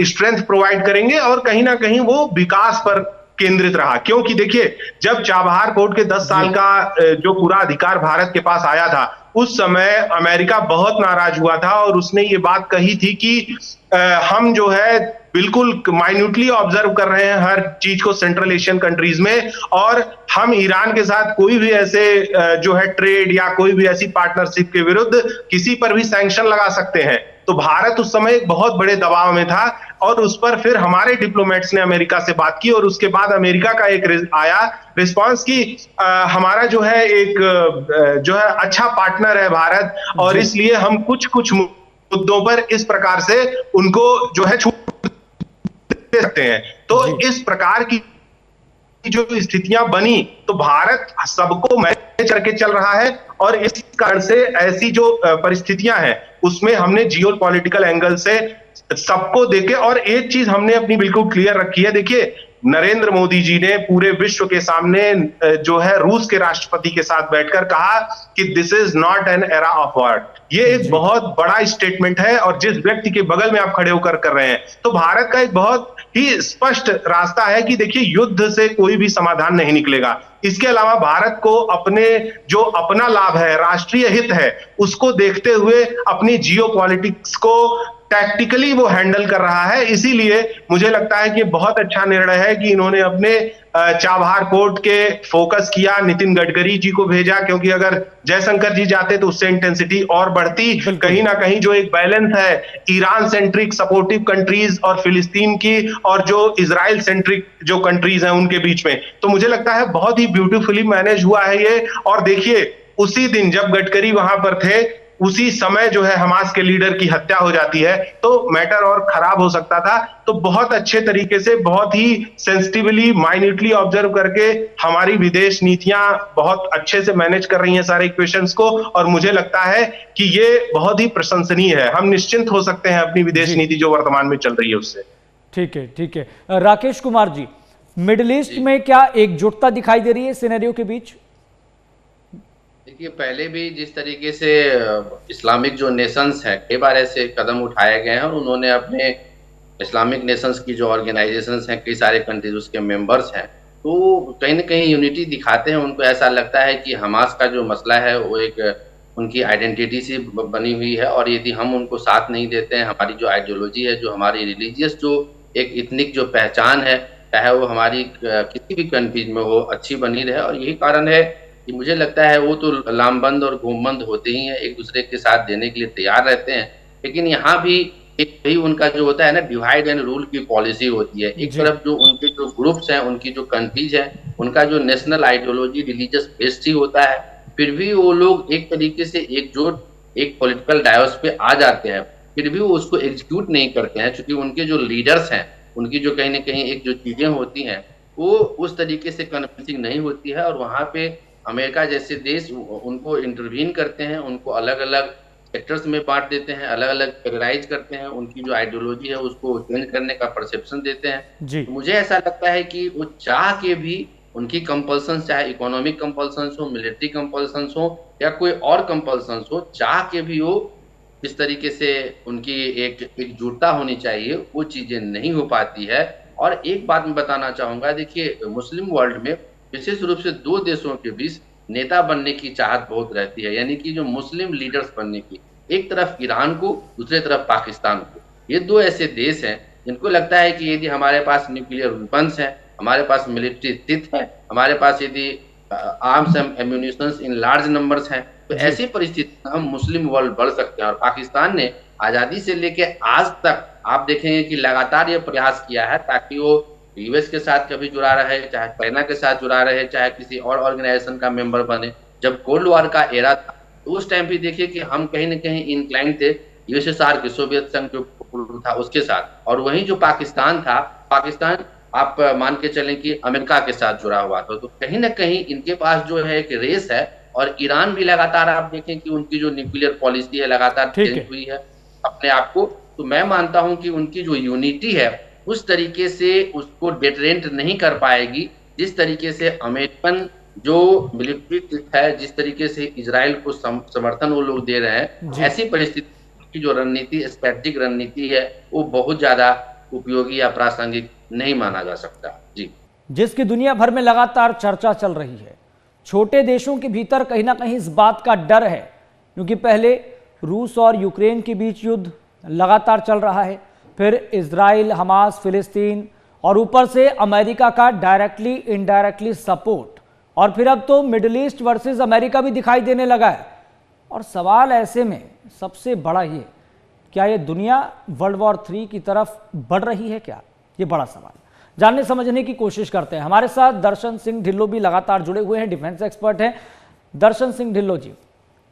स्ट्रेंथ प्रोवाइड करेंगे, और कहीं ना कहीं वो विकास पर केंद्रित रहा। क्योंकि देखिए, जब चाबहार पोर्ट के 10 साल का जो पूरा अधिकार भारत के पास आया था, उस समय अमेरिका बहुत नाराज हुआ था और उसने ये बात कही थी कि हम जो है बिल्कुल माइन्यूटली ऑब्जर्व कर रहे हैं हर चीज को सेंट्रल एशियन कंट्रीज में, और हम ईरान के साथ कोई भी ऐसे जो है ट्रेड या कोई भी ऐसी पार्टनरशिप के विरुद्ध किसी पर भी सैंक्शन लगा सकते हैं। तो भारत उस समय एक बहुत बड़े दबाव में था, और उस पर फिर हमारे डिप्लोमेट्स ने अमेरिका से बात की, और उसके बाद अमेरिका का एक आया रिस्पांस की हमारा जो है एक जो है अच्छा पार्टनर है भारत, और इसलिए हम कुछ कुछ मुद्दों पर इस प्रकार से उनको जो है छूट दे सकते हैं। तो इस प्रकार की जो स्थितियां बनी, तो भारत सबको मैनेज करके चल रहा है, और इस कारण से ऐसी जो परिस्थितियां हैं उसमें हमने जियो पॉलिटिकल एंगल से सबको देखे। और एक चीज हमने अपनी बिल्कुल क्लियर रखी है, देखिए नरेंद्र मोदी जी ने पूरे विश्व के सामने जो है रूस के राष्ट्रपति के साथ बैठकर कहा कि this is not an era of war. ये एक बहुत बड़ा स्टेटमेंट है, और जिस व्यक्ति के बगल में आप खड़े होकर कर रहे हैं, तो भारत का एक बहुत ही स्पष्ट रास्ता है कि देखिए युद्ध से कोई भी समाधान नहीं निकलेगा। इसके अलावा भारत को अपने जो अपना लाभ है, राष्ट्रीय हित है, उसको देखते हुए अपनी जियो पॉलिटिक्स को टैक्टिकली वो हैंडल कर रहा है। इसीलिए मुझे लगता है कि बहुत अच्छा निर्णय है कि इन्होंने अपने चाबहार पोर्ट के फोकस किया, नितिन गडकरी जी को भेजा, क्योंकि अगर जयशंकर जी जाते तो उससे इंटेंसिटी और बढ़ती। कहीं ना कहीं जो एक बैलेंस है ईरान सेंट्रिक सपोर्टिव कंट्रीज और फिलिस्तीन की और जो इजराइल सेंट्रिक जो कंट्रीज हैं उनके बीच में, तो मुझे लगता है बहुत ही ब्यूटीफुली मैनेज हुआ है ये। और देखिए उसी दिन जब गडकरी वहां पर थे, उसी समय जो है हमास के लीडर की हत्या हो जाती है, तो मैटर और खराब हो सकता था। तो बहुत अच्छे तरीके से, बहुत ही सेंसिटिवली, माइन्यूटली ऑब्जर्व करके हमारी विदेश नीतियां बहुत अच्छे से मैनेज कर रही हैं सारे इक्वेशंस को, और मुझे लगता है कि ये बहुत ही प्रशंसनीय है। हम निश्चिंत हो सकते हैं अपनी विदेश नीति जो वर्तमान में चल रही है उससे। ठीक है, ठीक है। राकेश कुमार जी, मिडिल ईस्ट में क्या एकजुटता दिखाई दे रही है सिनेरियो के बीच? देखिए, पहले भी जिस तरीके से इस्लामिक जो नेशंस हैं, कई बार ऐसे कदम उठाए गए हैं, और उन्होंने अपने इस्लामिक नेशंस की जो ऑर्गेनाइजेशंस हैं, कई सारे कंट्रीज उसके मेंबर्स हैं, तो कहीं ना कहीं यूनिटी दिखाते हैं। उनको ऐसा लगता है कि हमास का जो मसला है वो एक उनकी आइडेंटिटी से बनी हुई है, और यदि हम उनको साथ नहीं देते हैं, हमारी जो आइडियोलॉजी है, जो हमारी रिलीजियस जो एक इथनिक जो पहचान है, चाहे वो हमारी किसी भी कंट्रीज में हो, अच्छी बनी रहे। और यही कारण है कि मुझे लगता है वो तो लामबंद और गोमबंद होते ही हैं, एक दूसरे के साथ देने के लिए तैयार रहते हैं। लेकिन यहाँ भी एक ही उनका जो होता है ना, डिवाइड एंड रूल की पॉलिसी होती है। एक तरफ जो उनके जो ग्रुप्स हैं, उनकी जो कंट्रीज हैं, उनका जो नेशनल आइडियोलॉजी रिलीजियस बेस्ड ही होता है, फिर भी वो लोग एक तरीके से एकजुट एक पॉलिटिकल डायस पे आ जाते हैं, फिर भी वो उसको एग्जीक्यूट नहीं करते हैं, क्योंकि उनके जो लीडर्स हैं, उनकी जो कहीं ना कहीं एक जो चीजें होती हैं वो उस तरीके से कन्विंसिंग नहीं होती है, और वहां पे अमेरिका जैसे देश उनको इंटरवीन करते हैं, उनको अलग अलग सेक्टर्स में बांट देते हैं, अलग अलग कैटेगराइज करते हैं, उनकी जो आइडियोलॉजी है उसको चेंज करने का परसेप्शन देते हैं। जी। तो मुझे ऐसा लगता है कि वो चाह के भी उनकी कंपल्सन, चाहे इकोनॉमिक कंपल्सन हो, मिलिट्री कंपल्सन हो या कोई और कंपल्सन हो, चाह के भी वो इस तरीके से उनकी एक एकजुटता होनी चाहिए, वो चीजें नहीं हो पाती है। और एक बात मैं बताना चाहूंगा, देखिए मुस्लिम वर्ल्ड में विशेष रूप से दो देशों के बीच नेता बनने की चाहत बहुत रहती है, यानी कि जो मुस्लिम लीडर्स बनने की, एक तरफ ईरान को, दूसरी तरफ पाकिस्तान को। ये दो ऐसे देश हैं जिनको लगता है कि यदि हमारे पास न्यूक्लियर वेपन्स है, हमारे पास मिलिट्री स्थित है, हमारे पास यदि arms and ammunitions in large numbers हैं, तो ऐसी परिस्थिति में हम मुस्लिम वर्ल्ड बढ़ सकते हैं। और पाकिस्तान ने आजादी से लेके आज तक आप देखेंगे कि लगातार ये प्रयास किया है ताकि वो यूएस के साथ कभी जुड़ा रहे, चाहे चाइना के साथ जुड़ा रहे, चाहे किसी और ऑर्गेनाइजेशन का मेंबर बने। जब कोल्ड वॉर का एरा था तो उस टाइम भी देखिए कि हम कहीं ना कहीं इंक्लाइन थे यूएसएसआर के, सोवियत संघ जो था उसके साथ, और वहीं जो पाकिस्तान था, पाकिस्तान आप मान के चलें कि अमेरिका के साथ जुड़ा हुआ था। तो कहीं ना कहीं इनके पास जो है एक रेस है, और ईरान भी लगातार आप देखें कि उनकी जो न्यूक्लियर पॉलिसी है लगातार चेंज हुई है अपने आप को। तो मैं मानता हूं कि उनकी जो यूनिटी है उस तरीके से उसको डेटरेंट नहीं कर पाएगी जिस तरीके से अमेरिकन जो मिलिट्री है, जिस तरीके से इजराइल को समर्थन वो लोग दे रहे हैं। ऐसी परिस्थिति की जो रणनीति, स्ट्रेटेजिक रणनीति है, वो बहुत ज्यादा उपयोगी या प्रासंगिक नहीं माना जा सकता। जी, जिसकी दुनिया भर में लगातार चर्चा चल रही है, छोटे देशों के भीतर कहीं ना कहीं इस बात का डर है, क्योंकि पहले रूस और यूक्रेन के बीच युद्ध लगातार चल रहा है, फिर इजराइल, हमास, फिलिस्तीन, और ऊपर से अमेरिका का डायरेक्टली इनडायरेक्टली सपोर्ट, और फिर अब तो मिडिल ईस्ट वर्सेस अमेरिका भी दिखाई देने लगा है। और सवाल ऐसे में सबसे बड़ा ये, क्या ये दुनिया वर्ल्ड वॉर 3 की तरफ बढ़ रही है क्या? ये बड़ा सवाल जानने समझने की कोशिश करते हैं। हमारे साथ दर्शन सिंह ढिल्लो भी लगातार जुड़े हुए हैं, डिफेंस एक्सपर्ट हैं। दर्शन सिंह ढिल्लो जी,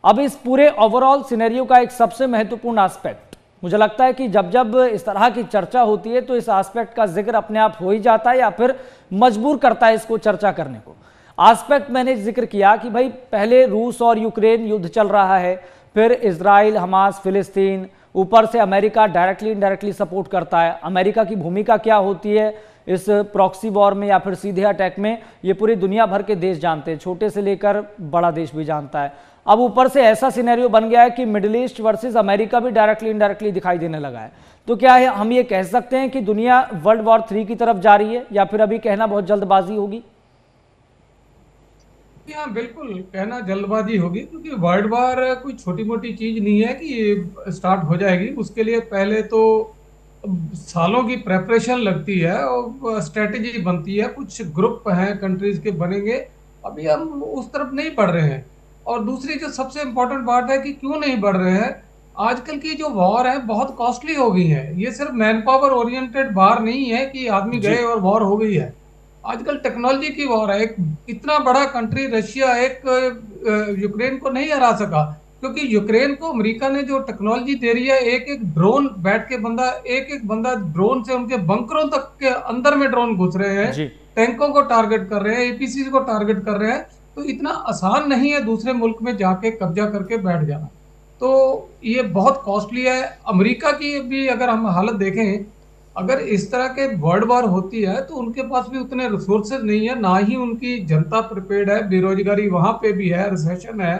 अब इस पूरे ओवरऑल सिनेरियो का एक सबसे महत्वपूर्ण एस्पेक्ट, मुझे लगता है कि जब जब इस तरह की चर्चा होती है तो इस एस्पेक्ट का जिक्र अपने आप हो ही जाता है या फिर मजबूर करता है इसको चर्चा करने को। एस्पेक्ट मैंने जिक्र किया कि भाई पहले रूस और यूक्रेन युद्ध चल रहा है, फिर इजराइल, हमास, फिलिस्तीन, ऊपर से अमेरिका डायरेक्टली इनडायरेक्टली सपोर्ट करता है। अमेरिका की भूमिका क्या होती है इस प्रॉक्सी वॉर में या फिर सीधे अटैक में, ये पूरी दुनिया भर के देश जानते हैं, छोटे से लेकर बड़ा देश भी जानता है। अब ऊपर से ऐसा सिनेरियो बन गया है कि मिडिल ईस्ट वर्सेस अमेरिका भी डायरेक्टली इनडायरेक्टली दिखाई देने लगा है। तो क्या है, हम ये कह सकते हैं कि दुनिया वर्ल्ड वॉर 3 की तरफ जा रही है, या फिर अभी कहना बहुत जल्दबाजी होगी? हाँ, बिल्कुल कहना जल्दबाजी होगी, क्योंकि वर्ल्ड वॉर कोई छोटी मोटी चीज नहीं है कि ये स्टार्ट हो जाएगी। उसके लिए पहले तो सालों की प्रेपरेशन लगती है और स्ट्रेटेजी बनती है, कुछ ग्रुप हैं कंट्रीज के बनेंगे। अभी हम उस तरफ नहीं बढ़ रहे हैं। और दूसरी जो सबसे इम्पोर्टेंट बात है कि क्यों नहीं बढ़ रहे हैं, आजकल की जो वॉर है बहुत कॉस्टली हो गई है। ये सिर्फ मैन पावर ओरिएंटेड वॉर नहीं है कि आदमी गए और वॉर हो गई है। आजकल टेक्नोलॉजी की वॉर है। एक इतना बड़ा कंट्री रशिया एक यूक्रेन को नहीं हरा सका, क्योंकि यूक्रेन को अमेरिका ने जो टेक्नोलॉजी दे रही है, एक एक ड्रोन बैठ के बंदा, एक एक बंदा ड्रोन से उनके बंकरों तक के अंदर में ड्रोन घुस रहे हैं, टैंकों को टारगेट कर रहे हैं, एपीसी को टारगेट कर रहे हैं। तो इतना आसान नहीं है दूसरे मुल्क में जाके कब्जा करके बैठ जाना। तो ये बहुत कॉस्टली है। अमेरिका की भी अगर हम हालत देखें, अगर इस तरह के वर्ल्ड वॉर होती है तो उनके पास भी उतने रिसोर्सेज नहीं है, ना ही उनकी जनता प्रिपेयर्ड है। बेरोजगारी वहां पे भी है, रिसेशन है।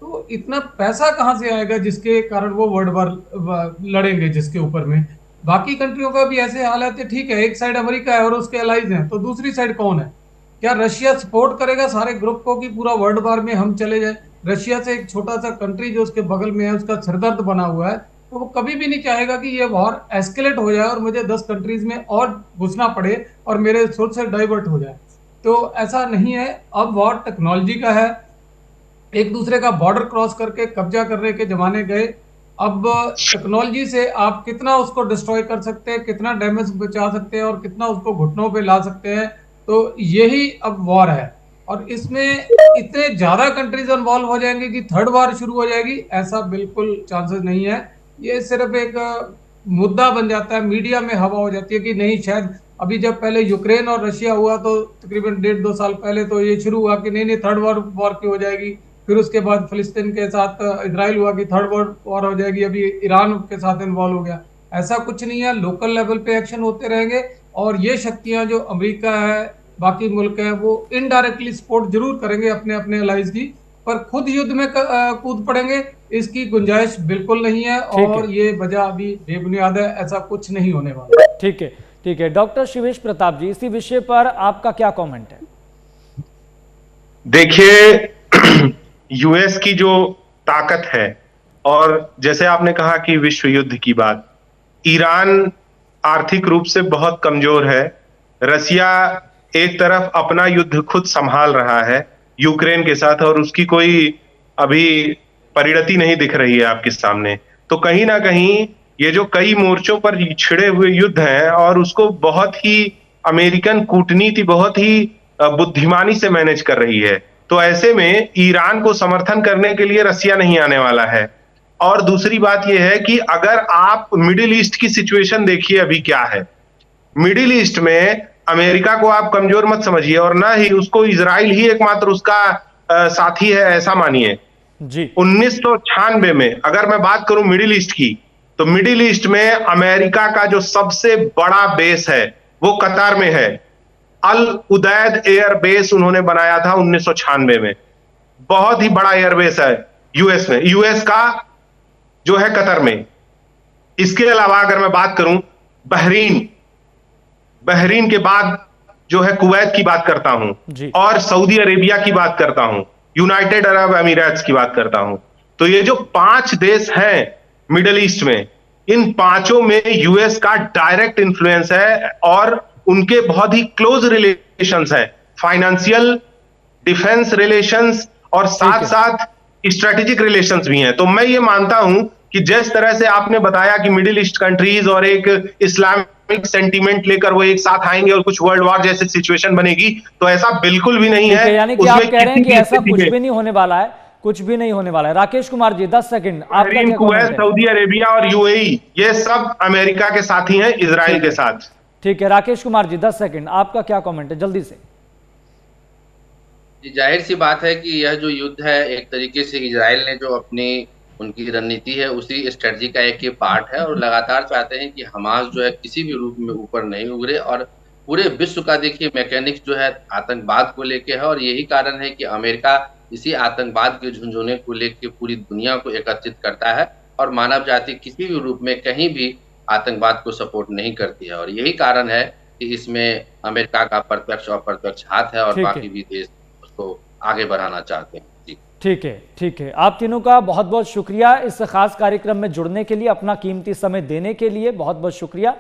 तो इतना पैसा कहां से आएगा जिसके कारण वो वर्ल्ड वॉर लड़ेंगे, जिसके ऊपर में बाकी कंट्रियों का भी ऐसे हालत है। ठीक है, एक साइड अमेरिका है और उसके अलाइज हैं, तो दूसरी साइड कौन है? क्या रशिया सपोर्ट करेगा सारे ग्रुप को कि पूरा वर्ल्ड वॉर में हम चले जाए? रशिया से एक छोटा सा कंट्री जो उसके बगल में है, उसका सिरदर्द बना हुआ है, तो वो कभी भी नहीं चाहेगा कि ये वॉर एस्केलेट हो जाए और मुझे 10 कंट्रीज में और घुसना पड़े और मेरे सोर्स से डाइवर्ट हो जाए। तो ऐसा नहीं है। अब वॉर टेक्नोलॉजी का है, एक दूसरे का बॉर्डर क्रॉस करके कब्जा करने के जमाने गए। अब टेक्नोलॉजी से आप कितना उसको डिस्ट्रॉय कर सकते हैं, कितना डैमेज बचा सकते हैं और कितना उसको घुटनों पे ला सकते हैं, तो यही अब वॉर है। और इसमें इतने ज्यादा कंट्रीज इन्वॉल्व हो जाएंगे कि थर्ड वॉर शुरू हो जाएगी, ऐसा बिल्कुल चांसेस नहीं है। ये सिर्फ एक मुद्दा बन जाता है, मीडिया में हवा हो जाती है कि नहीं शायद। अभी जब पहले यूक्रेन और रशिया हुआ तो तकरीबन 1.5-2 साल पहले तो ये शुरू हुआ कि नहीं थर्ड वॉर की हो जाएगी। फिर उसके बाद फिलिस्तीन के साथ इजराइल हुआ कि थर्ड वॉर हो जाएगी। अभी ईरान के साथ इन्वॉल्व हो गया। ऐसा कुछ नहीं है, लोकल लेवल पे एक्शन होते रहेंगे। और ये शक्तियां जो अमेरिका है, बाकी मुल्क है, वो इनडायरेक्टली सपोर्ट जरूर करेंगे अपने अपने अलाइज की, पर खुद युद्ध में कूद पड़ेंगे इसकी गुंजाइश बिल्कुल नहीं है। और ये वजह अभी बेबुनियाद है, ऐसा कुछ नहीं होने वाला। ठीक है, ठीक है। डॉक्टर शिवेश प्रताप जी, इसी विषय पर आपका क्या कमेंट है? देखिए, यूएस की जो ताकत है, और जैसे आपने कहा कि विश्व युद्ध की बात, ईरान आर्थिक रूप से बहुत कमजोर है। रसिया एक तरफ अपना युद्ध खुद संभाल रहा है यूक्रेन के साथ, और उसकी कोई अभी परिणति नहीं दिख रही है आपके सामने। तो कहीं ना कहीं ये जो कई मोर्चों पर छिड़े हुए युद्ध हैं, और उसको बहुत ही अमेरिकन कूटनीति बहुत ही बुद्धिमानी से मैनेज कर रही है। तो ऐसे में ईरान को समर्थन करने के लिए रसिया नहीं आने वाला है। और दूसरी बात यह है कि अगर आप मिडिल ईस्ट की सिचुएशन देखिए अभी क्या है। मिडिल ईस्ट में अमेरिका को आप कमजोर मत समझिए, और ना ही उसको इजराइल ही एकमात्र उसका साथी है ऐसा मानिए जी। 1996 में अगर मैं बात करूं मिडिल ईस्ट की, तो मिडिल ईस्ट में अमेरिका का जो सबसे बड़ा बेस है वो कतार में है। अल उदैद एयर बेस उन्होंने बनाया था 1996 में। बहुत ही बड़ा एयरबेस है यूएस में, यूएस का जो है कतर में। इसके अलावा अगर मैं बात करूं बहरीन के बाद जो है कुवैत की बात करता हूं, और सऊदी अरेबिया की बात करता हूं, यूनाइटेड अरब अमीरात की बात करता हूं। तो ये जो 5 देश हैं मिडिल ईस्ट में, इन 5 में यूएस का डायरेक्ट इन्फ्लुएंस है, और उनके बहुत ही क्लोज रिलेशंस है, फाइनेंशियल, डिफेंस रिलेशंस, और साथ साथ स्ट्रेटेजिक रिलेशंस भी हैं। तो मैं ये मानता हूं कि जिस तरह से आपने बताया कि मिडिल ईस्ट कंट्रीज और एक इस्लामिक सेंटीमेंट लेकर वो एक साथ आएंगे और कुछ वर्ल्ड वॉर जैसी सिचुएशन बनेगी, तो ऐसा बिल्कुल भी नहीं है। यानी कि आप कह रहे हैं कि ऐसा कुछ भी नहीं होने वाला है, कुछ भी नहीं होने वाला है। राकेश कुमार जी 10 सेकंड, आपका क्या कमेंट है? सऊदी अरेबिया और यूएई ये सब अमेरिका के साथी हैं इजराइल के साथ। ठीक है, राकेश कुमार जी 10 सेकंड, आपका क्या कमेंट है जल्दी से? जाहिर सी बात है कि यह जो युद्ध है एक तरीके से इजराइल ने जो अपनी उनकी रणनीति है उसी स्ट्रेटजी का एक ही पार्ट है, और लगातार चाहते हैं कि हमास जो है किसी भी रूप में ऊपर नहीं उभरे। और पूरे विश्व का देखिए मैकेनिक्स जो है आतंकवाद को लेके है, और यही कारण है कि अमेरिका इसी आतंकवाद के झुंझुने को लेके पूरी दुनिया को एकत्रित करता है, और मानव जाति किसी भी रूप में कहीं भी आतंकवाद को सपोर्ट नहीं करती है। और यही कारण है कि इसमें अमेरिका का प्रत्यक्ष और अप्रत्यक्ष हाथ है, और बाकी भी देश उसको आगे बढ़ाना चाहते हैं। ठीक है, ठीक है। आप तीनों का बहुत बहुत शुक्रिया इस खास कार्यक्रम में जुड़ने के लिए, अपना कीमती समय देने के लिए बहुत बहुत शुक्रिया।